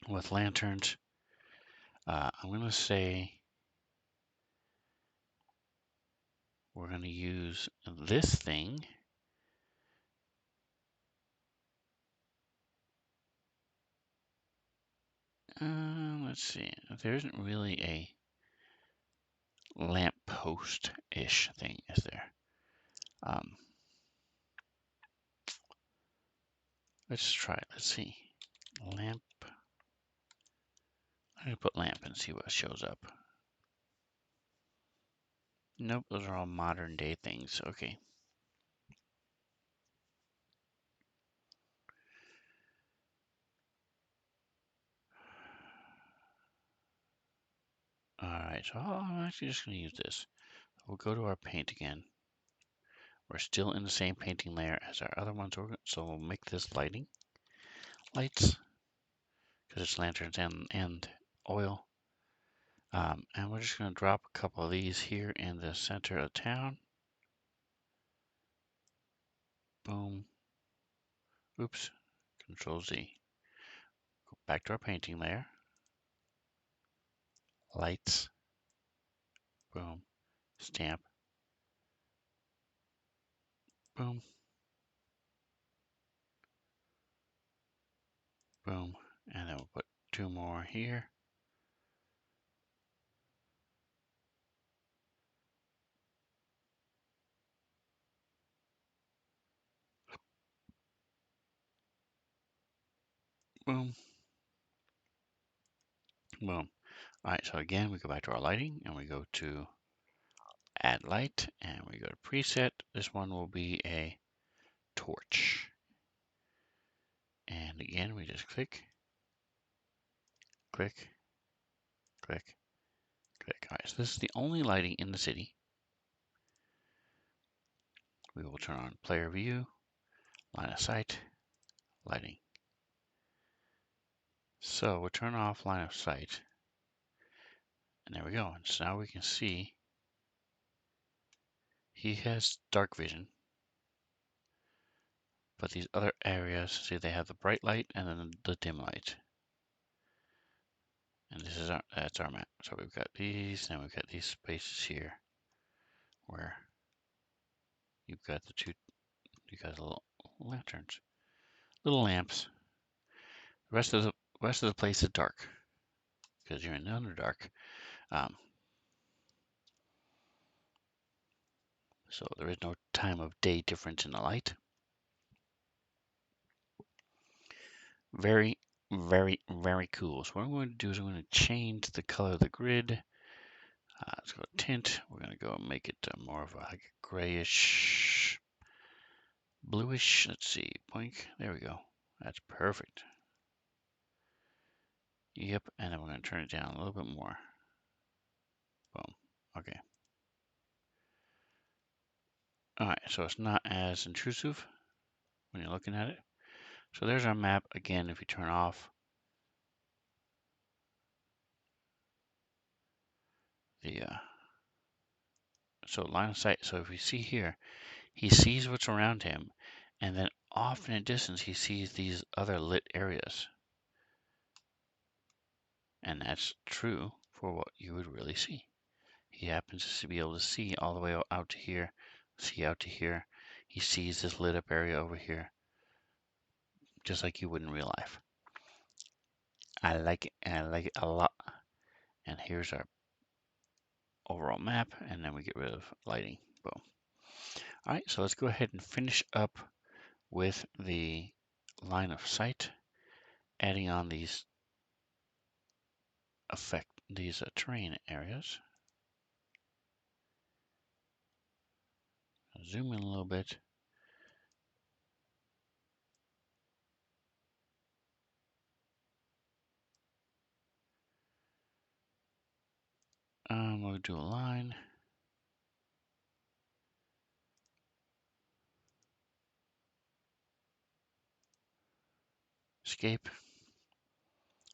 with lanterns. I'm going to say we're going to use this thing. Let's see. There isn't really a lamppost-ish thing, is there? Let's try it. Let's see. Lamp. I'm going to put lamp and see what shows up. Nope, those are all modern day things. Okay. Alright, so I'm actually just going to use this. We'll go to our paint again. We're still in the same painting layer as our other ones, so we'll make this lighting. Lights, because it's lanterns and oil. And we're just going to drop a couple of these here in the center of town. Boom. Oops. Control Z. Go back to our painting layer. Lights. boom, stamp, boom, boom, and then we'll put 2 more here. Boom, boom. All right, so again, we go back to our lighting and we go to add light and we go to preset. This one will be a torch. And again, we just click, click, click, click. All right, so this is the only lighting in the city. We will turn on player view, line of sight, lighting. So we'll turn off line of sight. And there we go. And so now we can see he has dark vision. But these other areas, see they have the bright light and then the dim light. And this is that's our map. So we've got these, and we've got these spaces here where you've got you got little lanterns, little lamps. The rest of the place is dark because you're in the Underdark. So there is no time of day difference in the light. Very, very, very cool. So what I'm going to do is I'm going to change the color of the grid. Let's go to tint. We're going to go and make it more of a like grayish, bluish. Let's see, boink. There we go. That's perfect. Yep, and then we're going to turn it down a little bit more. Boom. Okay. All right, so it's not as intrusive when you're looking at it. So there's our map. Again, if you turn off the so line of sight. So if you see here, he sees what's around him, and then off in a distance he sees these other lit areas. And that's true for what you would really see. He happens to be able to see all the way out to here, see out to here. He sees this lit up area over here, just like you would in real life. I like it, and I like it a lot. And here's our overall map, and then we get rid of lighting. Boom. All right, so let's go ahead and finish up with the line of sight, adding on these terrain areas. Zoom in a little bit. We'll do a line. Escape.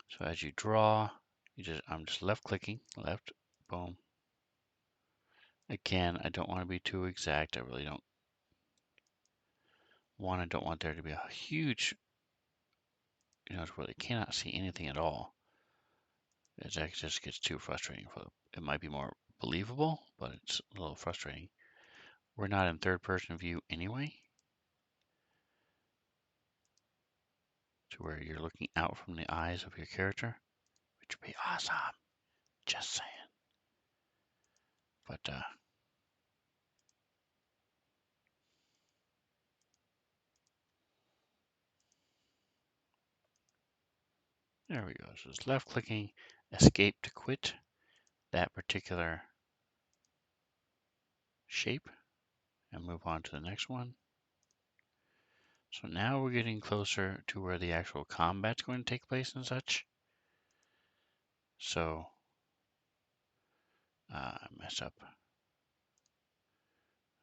So as you draw, I'm just left clicking, left, boom. Again, I don't want to be too exact. I really don't. I don't want there to be a huge, where they cannot see anything at all. That just gets too frustrating. It might be more believable, but it's a little frustrating. We're not in third person view anyway, to where you're looking out from the eyes of your character, which would be awesome. Just saying. But there we go. So it's left clicking, escape to quit that particular shape and move on to the next one. So now we're getting closer to where the actual combat's going to take place and such. So mess up.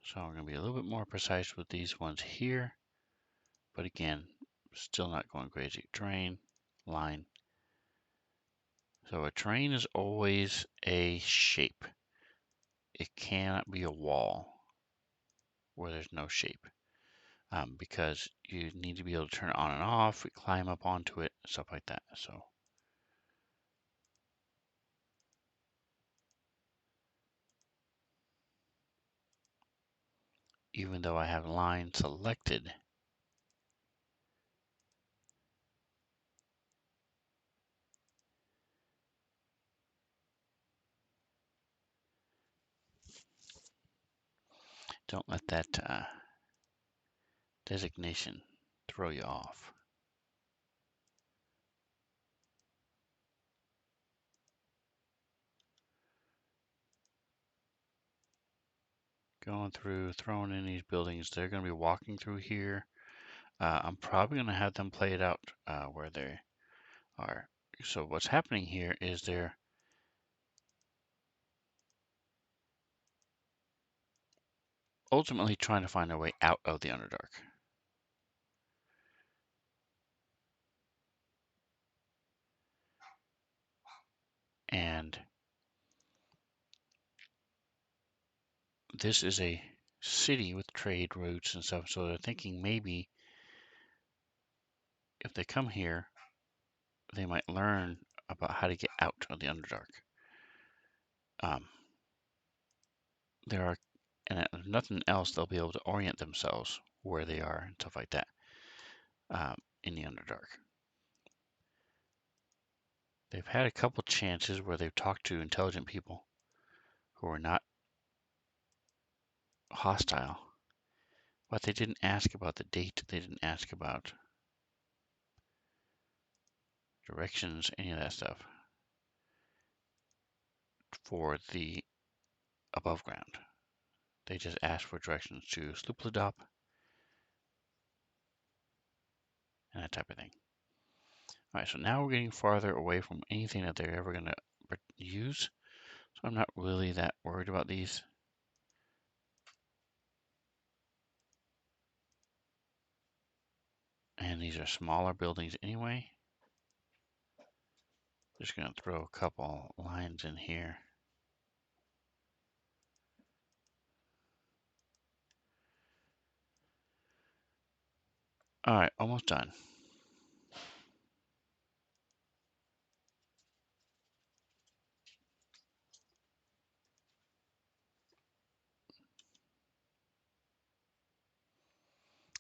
So I'm going to be a little bit more precise with these ones here. But again, still not going crazy. Terrain, line. So a terrain is always a shape. It cannot be a wall where there's no shape. Because you need to be able to turn it on and off, climb up onto it, stuff like that. So even though I have line selected. Don't let that designation throw you off. Going through, throwing in these buildings. They're going to be walking through here. I'm probably going to have them play it out where they are. So what's happening here is they're ultimately trying to find their way out of the Underdark. And this is a city with trade routes and stuff, so they're thinking maybe if they come here, they might learn about how to get out of the Underdark. There are, and if nothing else, they'll be able to orient themselves where they are and stuff like that in the Underdark. They've had a couple chances where they've talked to intelligent people who are not hostile, but they didn't ask about the date. They didn't ask about directions, any of that stuff for the above ground. They just asked for directions to Sluplidop and that type of thing. All right, so now we're getting farther away from anything that they're ever going to use. So I'm not really that worried about these. And these are smaller buildings anyway. Just going to throw a couple lines in here. All right, almost done.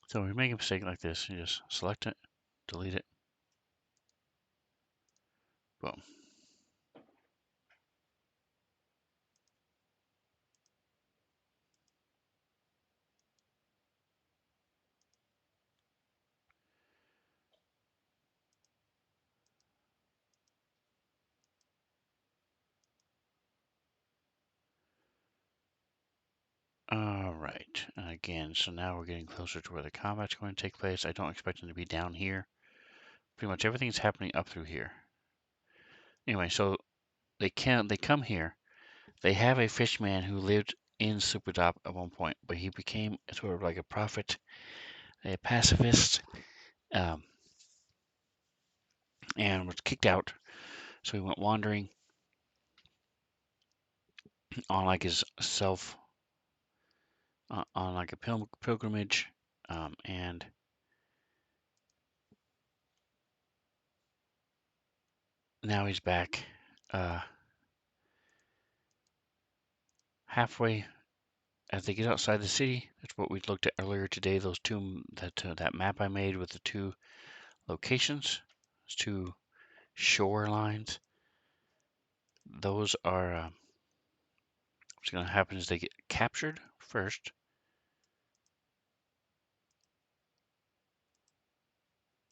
So if you make a mistake like this, you just select it, delete it, boom. All right, and again, so now we're getting closer to where the combat's going to take place. I don't expect them to be down here. Pretty much everything's happening up through here. Anyway, so they come here. They have a fishman who lived in Superdop at one point, but he became sort of like a prophet, a pacifist, and was kicked out. So he went wandering on like his self, on like a pilgrimage, and now he's back halfway as they get outside the city. That's what we looked at earlier today. Those two, that map I made with the two locations, those two shore lines. Those are what's going to happen is they get captured first,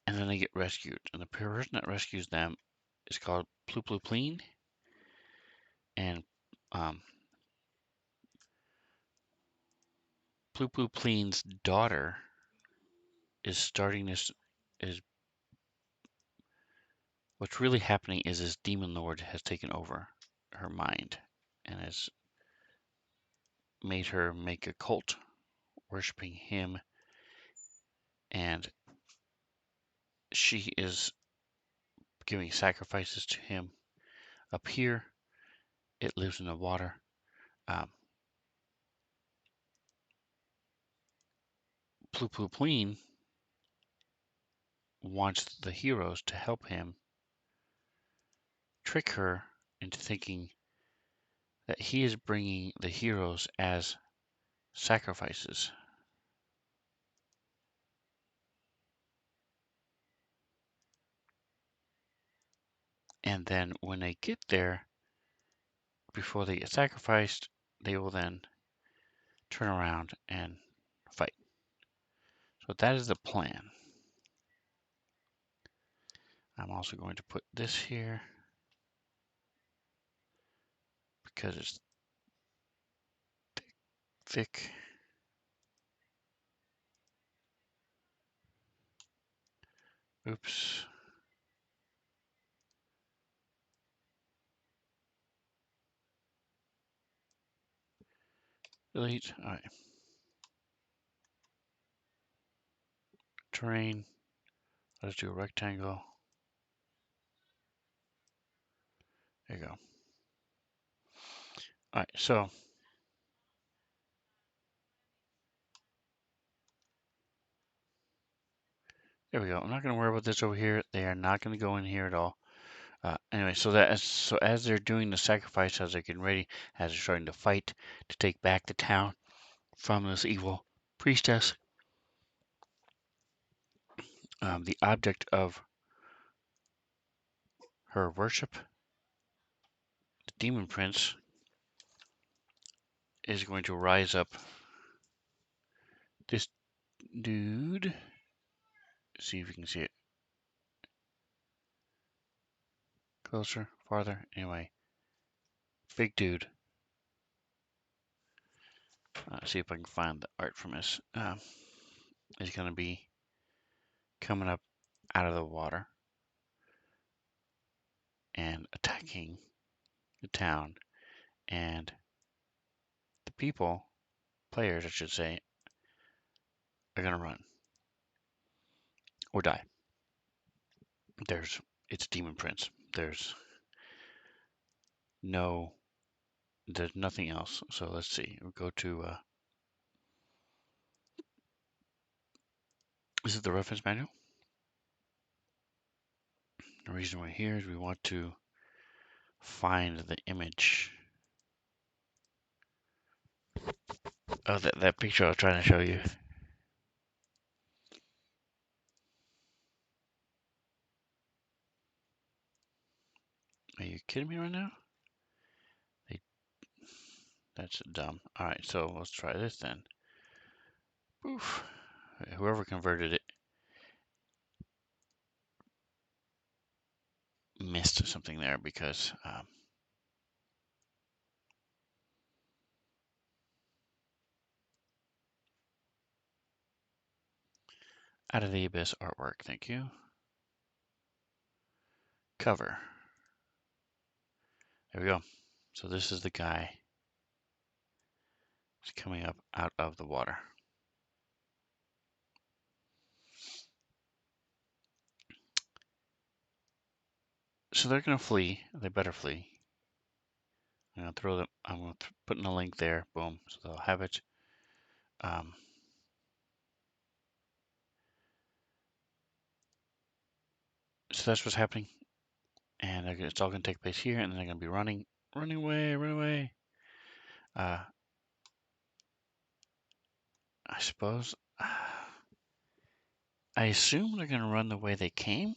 and then they get rescued. And the person that rescues them is called Pluplupleen, and Pluplupleen's daughter is starting this. Is what's really happening is this demon lord has taken over her mind and has made her make a cult worshiping him, and she is giving sacrifices to him. Up here, it lives in the water. Pluplupleen wants the heroes to help him trick her into thinking that he is bringing the heroes as sacrifices And then when they get there, before they get sacrificed, they will then turn around and fight. So that is the plan. I'm also going to put this here because it's thick. Oops. Delete. All right. Terrain. Let's do a rectangle. There you go. All right. So there we go. I'm not going to worry about this over here. They are not going to go in here at all. Anyway, so as they're doing the sacrifice, as they're getting ready, as they're starting to fight to take back the town from this evil priestess, the object of her worship, the demon prince, is going to rise up. This dude, see if you can see it closer, farther. Anyway, big dude. See if I can find the art from this. Is going to be coming up out of the water and attacking the town, and the people, players I should say, are going to run or die. It's Demon Prince. There's nothing else. So let's see. We'll go to this is the reference manual. The reason we're here is we want to find the image of that picture I was trying to show you. Are you kidding me right now? That's dumb. All right, so let's try this then. Oof. Whoever converted it missed something there because Out of the Abyss artwork. Thank you. Cover. There we go. So this is the guy who's coming up out of the water. So they're going to flee. They better flee. I'm going to throw them. I'm going to put in a link there. Boom. So they'll have it. So that's what's happening. And it's all going to take place here. And then they're going to be running. Run away. Run away. I suppose. I assume they're going to run the way they came.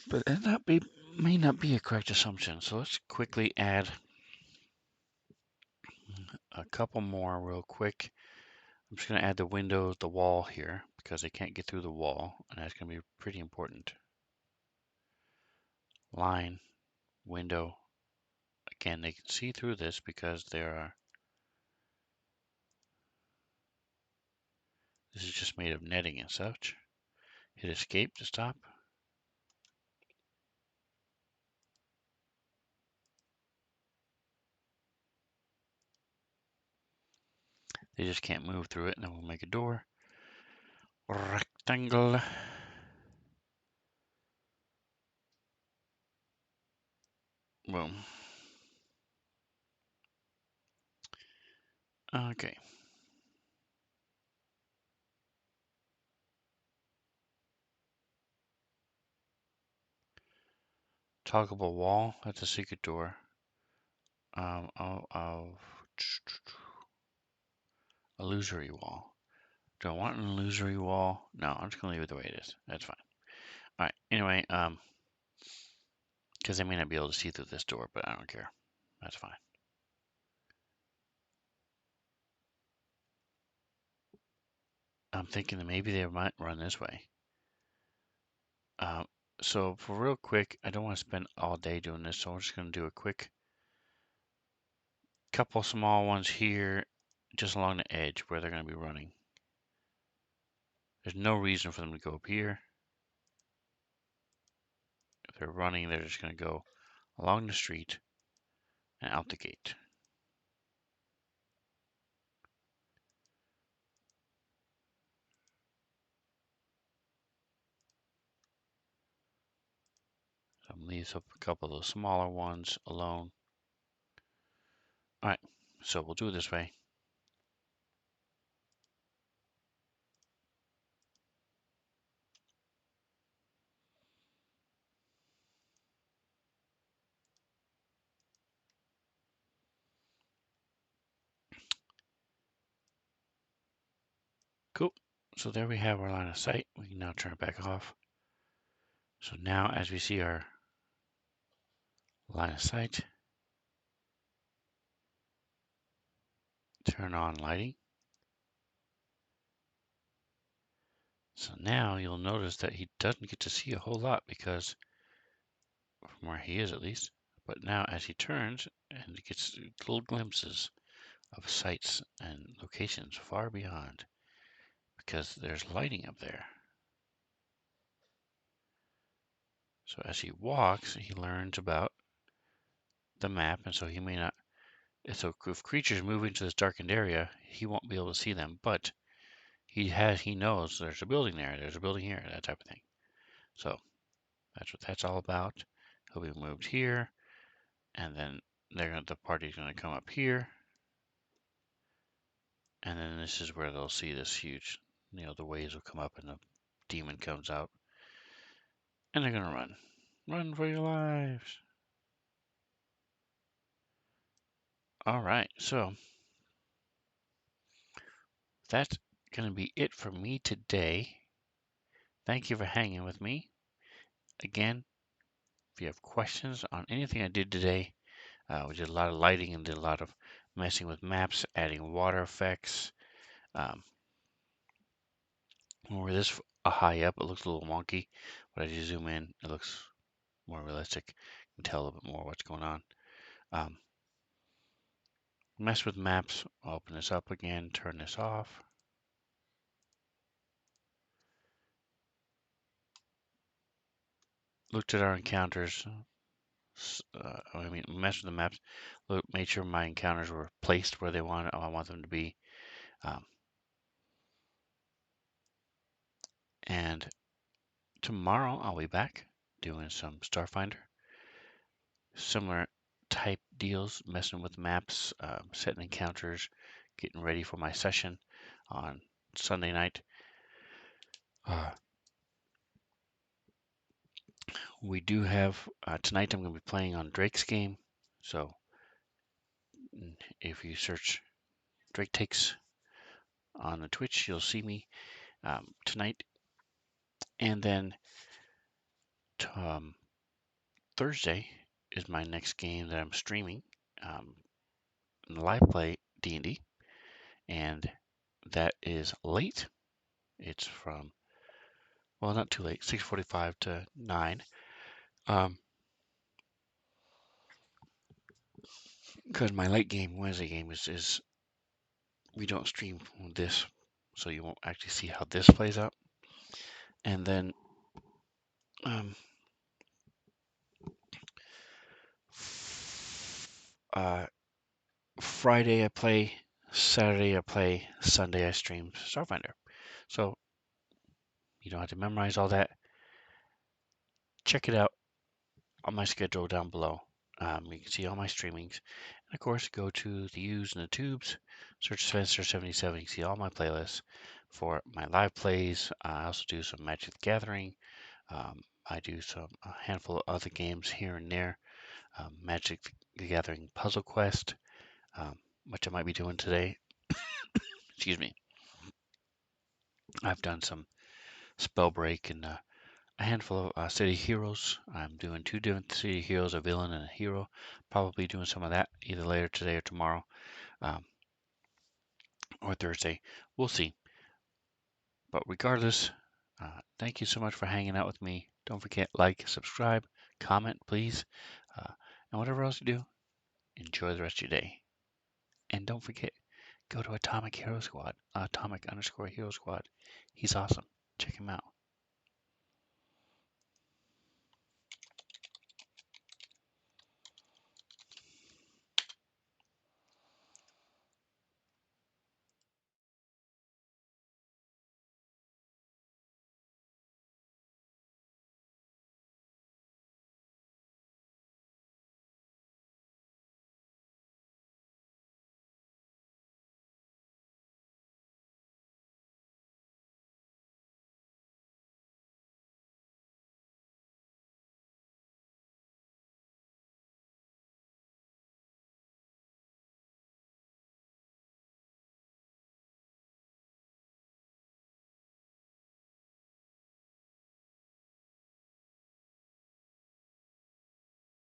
But it may not be a correct assumption. So let's quickly add a couple more real quick. I'm just going to add the windows, the wall here, because they can't get through the wall, and that's going to be pretty important. Line, window. Again, they can see through this because this is just made of netting and such. Hit escape to stop. They just can't move through it, and then we'll make a door. Rectangle. Boom. Okay. Toggleable wall. That's a secret door. Illusory wall. Do I want an illusory wall? No, I'm just gonna leave it the way it is. That's fine. All right. Anyway, because they may not be able to see through this door, but I don't care. That's fine. I'm thinking that maybe they might run this way. So for real quick, I don't want to spend all day doing this, so I'm just going to do a quick couple small ones here, just along the edge where they're going to be running. There's no reason for them to go up here. If they're running, they're just going to go along the street and out the gate. So I'm leave up a couple of the smaller ones alone. All right, so we'll do it this way. Cool. So there we have our line of sight. We can now turn it back off. So now as we see our line of sight, turn on lighting. So now you'll notice that he doesn't get to see a whole lot because, from where he is at least, but now as he turns and gets little glimpses of sights and locations far beyond because there's lighting up there. So as he walks, he learns about the map, and so he may not. So if creatures move into this darkened area, he won't be able to see them, but he knows there's a building there, there's a building here, that type of thing. So that's what that's all about. He'll be moved here, and then the party's gonna come up here, and then this is where they'll see this huge, the waves will come up and the demon comes out, and they're gonna run. Run for your lives. All right, so that's gonna be it for me today. Thank you for hanging with me. Again, if you have questions on anything I did today, we did a lot of lighting and did a lot of messing with maps, adding water effects. When we're this high up, it looks a little wonky, but as you zoom in, it looks more realistic. You can tell a little bit more what's going on. Mess with maps. I'll open this up again, turn this off. Looked at our encounters. Mess with the maps. Made sure my encounters were placed where I want them to be. And tomorrow I'll be back doing some Starfinder. Similar type deals, messing with maps, setting encounters, getting ready for my session on Sunday night. We do have tonight. I'm going to be playing on Drake's game, so if you search Drake Takes on the Twitch, you'll see me tonight. And then Thursday is my next game that I'm streaming, live play D&D, and that is late. It's from, well, not too late, 6:45 to 9. Because my late game, Wednesday game, is we don't stream this, so you won't actually see how this plays out. And then Friday I play, Saturday I play, Sunday I stream Starfinder. So you don't have to memorize all that. Check it out on my schedule down below. You can see all my streamings. And of course, go to the U's and the Tubes, search Spencer77. You can see all my playlists for my live plays. I also do some Magic the Gathering. I do a handful of other games here and there. Magic the Gathering Puzzle Quest, which I might be doing today. Excuse me. I've done some spell break and a handful of city heroes. I'm doing two different city heroes, a villain and a hero. Probably doing some of that either later today or tomorrow, um, or Thursday. We'll see. But regardless, thank you so much for hanging out with me. Don't forget, like, subscribe, comment, please. And whatever else you do, enjoy the rest of your day. And don't forget, go to Atomic Hero Squad, Atomic_Hero Squad. He's awesome. Check him out.